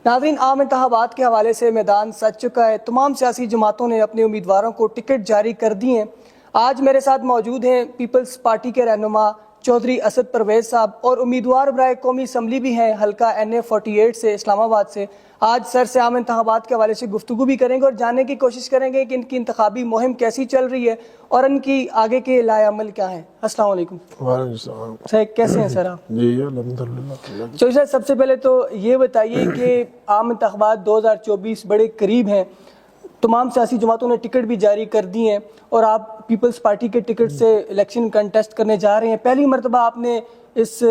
ناظرین، عام انتخابات کے حوالے سے میدان سج چکا ہے۔ تمام سیاسی جماعتوں نے اپنے امیدواروں کو ٹکٹ جاری کر دی ہیں۔ آج میرے ساتھ موجود ہیں پیپلز پارٹی کے رہنما چودھری اسد پرویز صاحب، اور امیدوار برائے قومی اسمبلی بھی ہیں حلقہ NA 48 سے، اسلام آباد سے۔ آج سر سے عام انتخابات کے حوالے سے گفتگو بھی کریں گے اور جاننے کی کوشش کریں گے کہ ان کی انتخابی مہم کیسی چل رہی ہے اور ان کی آگے کے لائے عمل کیا ہیں۔ السلام علیکم۔ وعلیکم السلام۔ سر کیسے ہیں سر آپ؟ جی الحمدللہ۔ چودھری صاحب، سب سے پہلے تو یہ بتائیے کہ عام انتخابات 2024 بڑے قریب ہیں، تمام سیاسی جماعتوں نے ٹکٹ بھی جاری کر دی ہیں اور آپ پیپلز پارٹی کے ٹکٹ سے الیکشن کنٹیسٹ کرنے جا رہے ہیں۔ پہلی مرتبہ آپ نے اس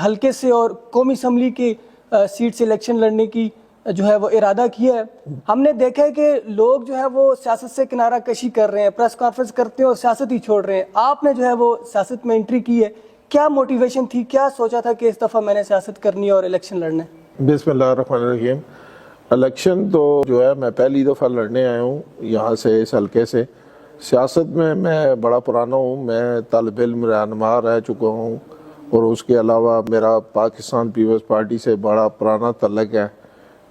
حلقے سے اور قومی اسمبلی کی سیٹ سے الیکشن لڑنے کی جو ہے وہ ارادہ کیا ہے۔ ہم نے دیکھا ہے کہ لوگ جو ہے وہ سیاست سے کنارہ کشی کر رہے ہیں، پریس کانفرنس کرتے ہیں اور سیاست ہی چھوڑ رہے ہیں۔ آپ نے جو ہے وہ سیاست میں انٹری کی ہے، کیا موٹیویشن تھی، کیا سوچا تھا کہ اس دفعہ میں نے سیاست کرنی ہے اور الیکشن لڑنا ہے؟ بسم اللہ الرحمن الرحیم۔ الیکشن تو جو ہے میں پہلی دفعہ لڑنے آیا ہوں یہاں سے، اس حلقے سے۔ سیاست میں بڑا پرانا ہوں، میں طالب علم رہنما رہ چکا ہوں، اور اس کے علاوہ میرا پاکستان پیپلز پارٹی سے بڑا پرانا تعلق ہے،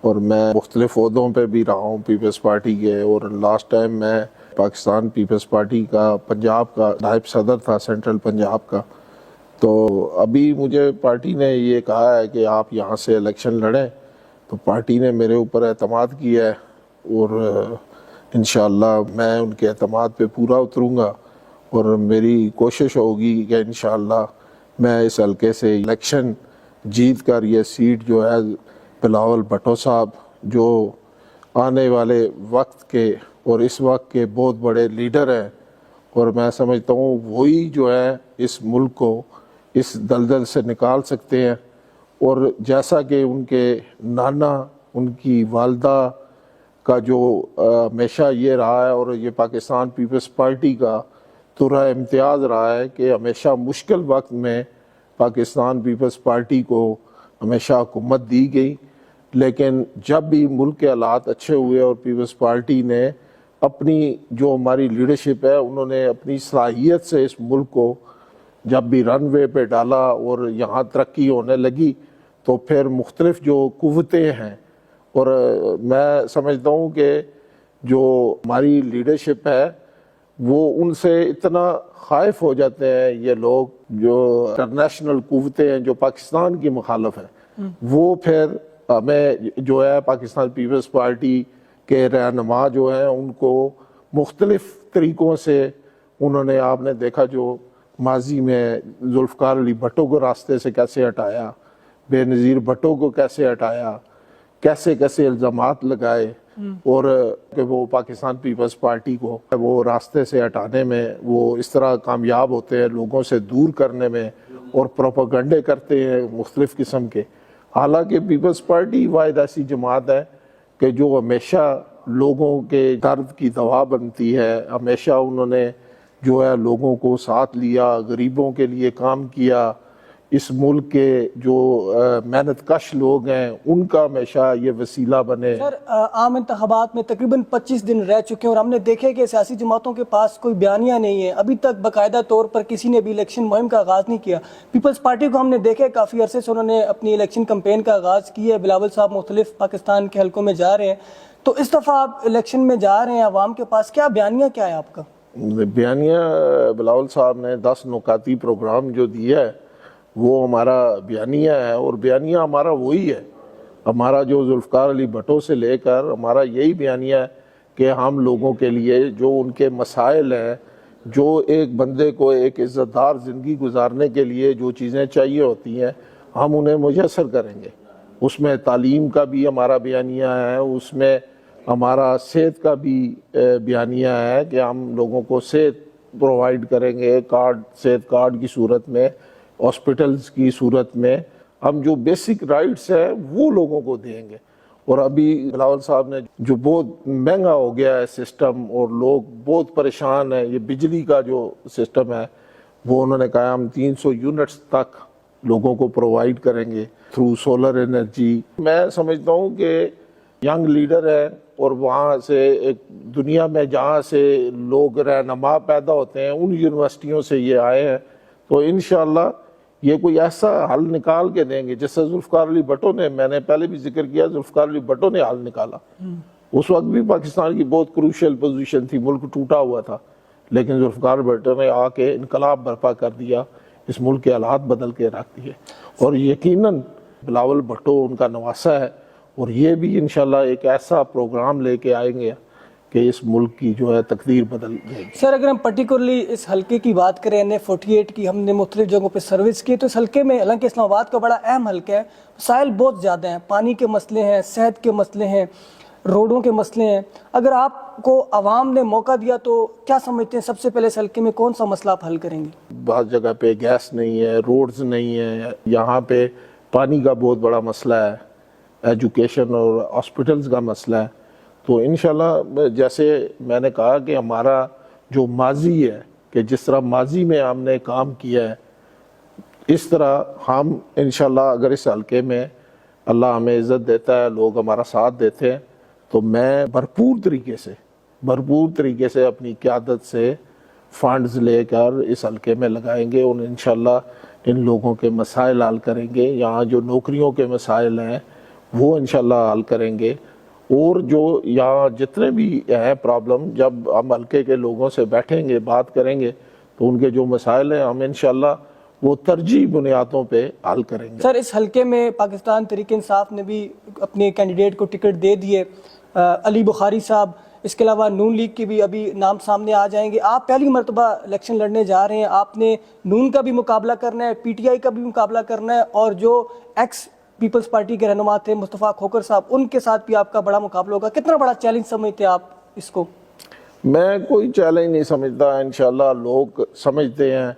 اور میں مختلف عہدوں پہ بھی رہا ہوں پیپلز پارٹی کے، اور لاسٹ ٹائم میں پاکستان پیپلز پارٹی کا پنجاب کا نائب صدر تھا، سینٹرل پنجاب کا۔ تو ابھی مجھے پارٹی نے یہ کہا ہے کہ آپ یہاں سے الیکشن لڑیں، تو پارٹی نے میرے اوپر اعتماد کیا ہے، اور انشاءاللہ میں ان کے اعتماد پہ پورا اتروں گا، اور میری کوشش ہوگی کہ انشاءاللہ میں اس حلقے سے الیکشن جیت کر یہ سیٹ جو ہے بلاول بھٹو صاحب، جو آنے والے وقت کے اور اس وقت کے بہت بڑے لیڈر ہیں، اور میں سمجھتا ہوں وہی جو ہے اس ملک کو اس دلدل سے نکال سکتے ہیں۔ اور جیسا کہ ان کے نانا، ان کی والدہ کا جو ہمیشہ یہ رہا ہے، اور یہ پاکستان پیپلز پارٹی کا ترہ امتیاز رہا ہے کہ ہمیشہ مشکل وقت میں پاکستان پیپلز پارٹی کو ہمیشہ حکومت دی گئی، لیکن جب بھی ملک کے حالات اچھے ہوئے اور پیپلز پارٹی نے اپنی جو ہماری لیڈرشپ ہے، انہوں نے اپنی صلاحیت سے اس ملک کو جب بھی رن وے پہ ڈالا اور یہاں ترقی ہونے لگی، تو پھر مختلف جو قوتیں ہیں، اور میں سمجھتا ہوں کہ جو ہماری لیڈرشپ ہے وہ ان سے اتنا خائف ہو جاتے ہیں یہ لوگ، جو انٹرنیشنل قوتیں ہیں جو پاکستان کی مخالف ہیں، وہ پھر ہمیں جو ہے پاکستان پیپلز پارٹی کے رہنما جو ہیں ان کو مختلف طریقوں سے انہوں نے، آپ نے دیکھا جو ماضی میں ذوالفقار علی بھٹو کو راستے سے کیسے ہٹایا، بے نظیر بھٹو کو کیسے ہٹایا، کیسے کیسے الزامات لگائے، اور کہ وہ پاکستان پیپلز پارٹی کو وہ راستے سے ہٹانے میں وہ اس طرح کامیاب ہوتے ہیں، لوگوں سے دور کرنے میں، اور پروپیگنڈے کرتے ہیں مختلف قسم کے۔ حالانکہ پیپلز پارٹی واحد ایسی جماعت ہے کہ جو ہمیشہ لوگوں کے درد کی دوا بنتی ہے، ہمیشہ انہوں نے جو ہے لوگوں کو ساتھ لیا، غریبوں کے لیے کام کیا، اس ملک کے جو محنت کش لوگ ہیں ان کا ہمیشہ یہ وسیلہ بنے۔ سر، عام انتخابات میں تقریباً 25 دن رہ چکے ہیں اور ہم نے دیکھے کہ سیاسی جماعتوں کے پاس کوئی بیانیہ نہیں ہے، ابھی تک باقاعدہ طور پر کسی نے بھی الیکشن مہم کا آغاز نہیں کیا۔ پیپلز پارٹی کو ہم نے دیکھا کافی عرصے سے انہوں نے اپنی الیکشن کمپین کا آغاز کیا ہے، بلاول صاحب مختلف پاکستان کے حلقوں میں جا رہے ہیں، تو اس دفعہ آپ الیکشن میں جا رہے ہیں، عوام کے پاس کیا بیانیہ کیا ہے آپ کا؟ بیانیہ بلاول صاحب نے 10 نکاتی پروگرام جو دیا ہے وہ ہمارا بیانیہ ہے، اور بیانیہ ہمارا وہی ہے، ہمارا جو ذوالفقار علی بھٹو سے لے کر ہمارا یہی بیانیہ ہے کہ ہم لوگوں کے لیے جو ان کے مسائل ہیں، جو ایک بندے کو ایک عزت دار زندگی گزارنے کے لیے جو چیزیں چاہیے ہوتی ہیں، ہم انہیں میسر کریں گے۔ اس میں تعلیم کا بھی ہمارا بیانیہ ہے، اس میں ہمارا صحت کا بھی بیانیہ ہے کہ ہم لوگوں کو صحت پرووائڈ کریں گے، صحت کارڈ کی صورت میں، ہاسپٹلز کی صورت میں، ہم جو بیسک رائٹس ہیں وہ لوگوں کو دیں گے۔ اور ابھی بلاول صاحب نے جو بہت مہنگا ہو گیا ہے سسٹم اور لوگ بہت پریشان ہیں، یہ بجلی کا جو سسٹم ہے وہ انہوں نے کہا ہم 300 یونٹس تک لوگوں کو پرووائڈ کریں گے تھرو سولر انرجی۔ میں سمجھتا ہوں کہ ینگ لیڈر ہے، اور وہاں سے ایک دنیا میں جہاں سے لوگ رہنما پیدا ہوتے ہیں ان یونیورسٹیوں سے یہ آئے ہیں، تو انشاءاللہ یہ کوئی ایسا حل نکال کے دیں گے جس سے ذوالفقار علی بھٹو نے، میں نے پہلے بھی ذکر کیا، ذوالفقار علی بھٹو نے حل نکالا. اس وقت بھی پاکستان کی بہت کروشل پوزیشن تھی، ملک ٹوٹا ہوا تھا، لیکن ذوالفقار بھٹو نے آ کے انقلاب برپا کر دیا، اس ملک کے حالات بدل کے رکھ دیے. اور یقیناً بلاول بھٹو ان کا نواسا ہے، اور یہ بھی انشاءاللہ ایک ایسا پروگرام لے کے آئیں گے کہ اس ملک کی جو ہے تقدیر بدل جائے گی. سر اگر ہم پرٹیکولرلی اس حلقے کی بات کریں، NA48 کی ہم نے مختلف جگہوں پہ سروس کی، تو اس حلقے میں حالانکہ اسلام آباد کا بڑا اہم حلقہ ہے، مسائل بہت زیادہ ہیں، پانی کے مسئلے ہیں، صحت کے مسئلے ہیں، روڈوں کے مسئلے ہیں. اگر آپ کو عوام نے موقع دیا تو کیا سمجھتے ہیں سب سے پہلے اس حلقے میں کون سا مسئلہ آپ حل کریں گے؟ بعض جگہ پہ گیس نہیں ہے، روڈز نہیں ہے، یہاں پہ پانی کا بہت بڑا مسئلہ ہے، ایجوکیشن اور ہاسپٹلز کا مسئلہ ہے. تو انشاءاللہ جیسے میں نے کہا کہ ہمارا جو ماضی ہے، کہ جس طرح ماضی میں ہم نے کام کیا ہے، اس طرح ہم انشاءاللہ اگر اس حلقے میں اللہ ہمیں عزت دیتا ہے، لوگ ہمارا ساتھ دیتے ہیں، تو میں بھرپور طریقے سے اپنی قیادت سے فنڈز لے کر اس حلقے میں لگائیں گے، اور انشاءاللہ ان لوگوں کے مسائل حل کریں گے. یہاں جو نوکریوں کے مسائل ہیں وہ انشاءاللہ حل کریں گے، اور جو یہاں جتنے بھی ہیں پرابلم، جب ہم حلقے کے لوگوں سے بیٹھیں گے، بات کریں گے، تو ان کے جو مسائل ہیں ہم انشاءاللہ وہ ترجیح بنیادوں پہ حل کریں گے. سر اس حلقے میں پاکستان تحریک انصاف نے بھی اپنے کینڈیڈیٹ کو ٹکٹ دے دیے، علی بخاری صاحب، اس کے علاوہ نون لیگ کے بھی ابھی نام سامنے آ جائیں گے. آپ پہلی مرتبہ الیکشن لڑنے جا رہے ہیں، آپ نے نون کا بھی مقابلہ کرنا ہے، PTI کا بھی مقابلہ کرنا ہے، اور جو ایکس پیپلز پارٹی کے رہنما تھے مصطفیٰ کھوکھر صاحب، ان کے ساتھ بھی آپ کا بڑا مقابلہ ہوگا. کتنا بڑا چیلنج سمجھتے ہیں آپ اس کو؟ میں کوئی چیلنج نہیں سمجھتا. انشاءاللہ لوگ سمجھتے ہیں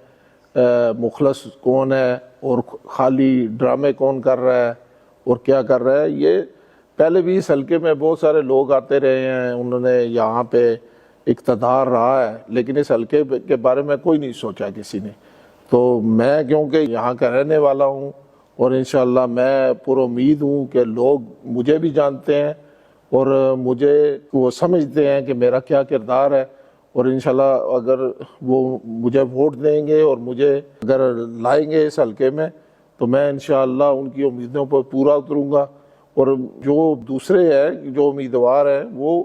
مخلص کون ہے اور خالی ڈرامے کون کر رہا ہے اور کیا کر رہا ہے. یہ پہلے بھی اس حلقے میں بہت سارے لوگ آتے رہے ہیں، انہوں نے یہاں پہ اقتدار رہا ہے، لیکن اس حلقے کے بارے میں کوئی نہیں سوچا کسی نے. تو میں کیونکہ یہاں کا رہنے والا ہوں، اور انشاءاللہ میں پر امید ہوں کہ لوگ مجھے بھی جانتے ہیں اور مجھے وہ سمجھتے ہیں کہ میرا کیا کردار ہے، اور انشاءاللہ اگر وہ مجھے ووٹ دیں گے اور مجھے اگر لائیں گے اس حلقے میں، تو میں انشاءاللہ ان کی امیدوں پر پورا اتروں گا. اور جو دوسرے ہیں، جو امیدوار ہیں، وہ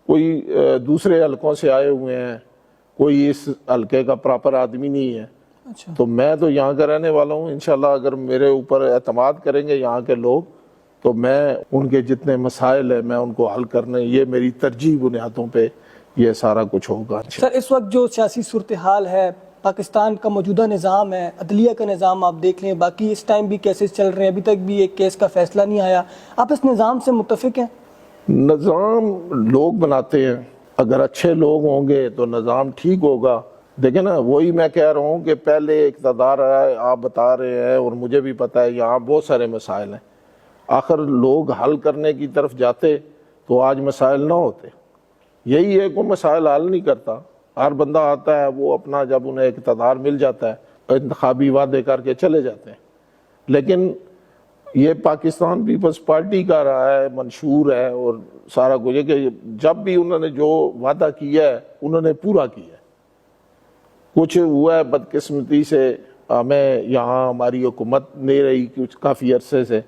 کوئی دوسرے حلقوں سے آئے ہوئے ہیں، کوئی اس حلقے کا پراپر آدمی نہیں ہے. تو میں تو یہاں کا رہنے والا ہوں. انشاءاللہ اگر میرے اوپر اعتماد کریں گے یہاں کے لوگ، تو میں ان کے جتنے مسائل ہیں میں ان کو حل کرنے، یہ میری ترجیح بنیادوں پہ یہ سارا کچھ ہوگا. سر اس وقت جو سیاسی صورتحال ہے، پاکستان کا موجودہ نظام ہے، عدلیہ کا نظام آپ دیکھ لیں، باقی اس ٹائم بھی کیسز چل رہے ہیں، ابھی تک بھی ایک کیس کا فیصلہ نہیں آیا. آپ اس نظام سے متفق ہیں؟ نظام لوگ بناتے ہیں، اگر اچھے لوگ ہوں گے تو نظام ٹھیک ہوگا. دیکھیں نا، وہی میں کہہ رہا ہوں کہ پہلے اقتدار ہے، آپ بتا رہے ہیں اور مجھے بھی پتا ہے یہاں بہت سارے مسائل ہیں. آخر لوگ حل کرنے کی طرف جاتے تو آج مسائل نہ ہوتے. یہی ہے کہ مسائل حل نہیں کرتا. ہر بندہ آتا ہے، وہ اپنا جب انہیں اقتدار مل جاتا ہے انتخابی وعدے کر کے چلے جاتے ہیں. لیکن یہ پاکستان پیپلز پارٹی کا رہا ہے، منشور ہے اور سارا کچھ ہے کہ جب بھی انہوں نے جو وعدہ کیا ہے انہوں نے پورا کیا ہے. کچھ ہوا ہے بدقسمتی سے، ہمیں یہاں ہماری حکومت نہیں رہی کچھ کافی عرصے سے،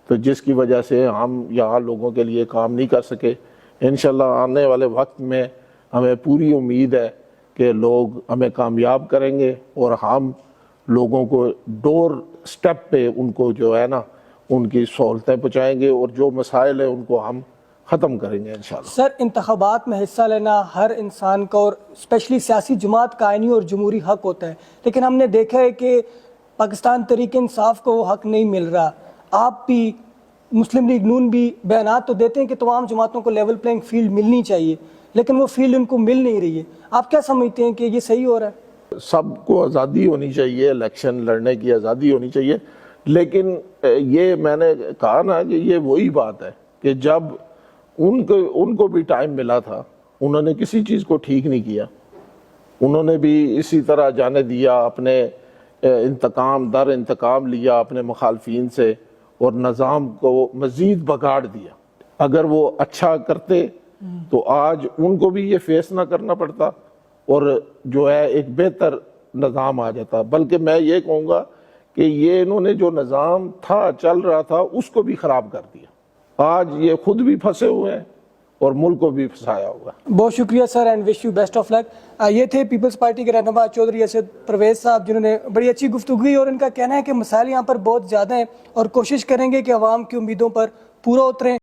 تو جس کی وجہ سے ہم یہاں لوگوں کے لیے کام نہیں کر سکے. انشاءاللہ آنے والے وقت میں ہمیں پوری امید ہے کہ لوگ ہمیں کامیاب کریں گے، اور ہم لوگوں کو ڈور سٹیپ پہ ان کو جو ہے نا ان کی سہولتیں پہنچائیں گے، اور جو مسائل ہیں ان کو ہم ختم کریں گے انشاءاللہ. سر انتخابات میں حصہ لینا ہر انسان کا اور اسپیشلی سیاسی جماعت کا آئینی اور جمہوری حق ہوتا ہے، لیکن ہم نے دیکھا ہے کہ پاکستان تحریک انصاف کو وہ حق نہیں مل رہا. آپ بھی، مسلم لیگ نون بھی بیانات تو دیتے ہیں کہ تمام جماعتوں کو لیول پلینگ فیلڈ ملنی چاہیے، لیکن وہ فیلڈ ان کو مل نہیں رہی ہے. آپ کیا سمجھتے ہیں کہ یہ صحیح ہو رہا ہے؟ سب کو آزادی ہونی چاہیے، الیکشن لڑنے کی آزادی ہونی چاہیے، لیکن یہ میں نے کہا نا کہ یہ وہی بات ہے کہ جب ان کو بھی ٹائم ملا تھا، انہوں نے کسی چیز کو ٹھیک نہیں کیا. انہوں نے بھی اسی طرح جانے دیا، اپنے انتقام در انتقام لیا اپنے مخالفین سے، اور نظام کو مزید بگاڑ دیا. اگر وہ اچھا کرتے تو آج ان کو بھی یہ فیس نہ کرنا پڑتا، اور جو ہے ایک بہتر نظام آ جاتا. بلکہ میں یہ کہوں گا کہ یہ انہوں نے جو نظام تھا چل رہا تھا اس کو بھی خراب کر دیا. آج یہ خود بھی پھنسے ہوئے ہیں اور ملک کو بھی پھنسایا ہوا. بہت شکریہ sir and wish you best of luck. یہ تھے پیپلز پارٹی کے رہنما چودھری اسد پرویز صاحب جنہوں نے بڑی اچھی گفتگو کی اور ان کا کہنا ہے کہ مسائل یہاں پر بہت زیادہ ہیں اور کوشش کریں گے کہ عوام کی امیدوں پر پورا اتریں.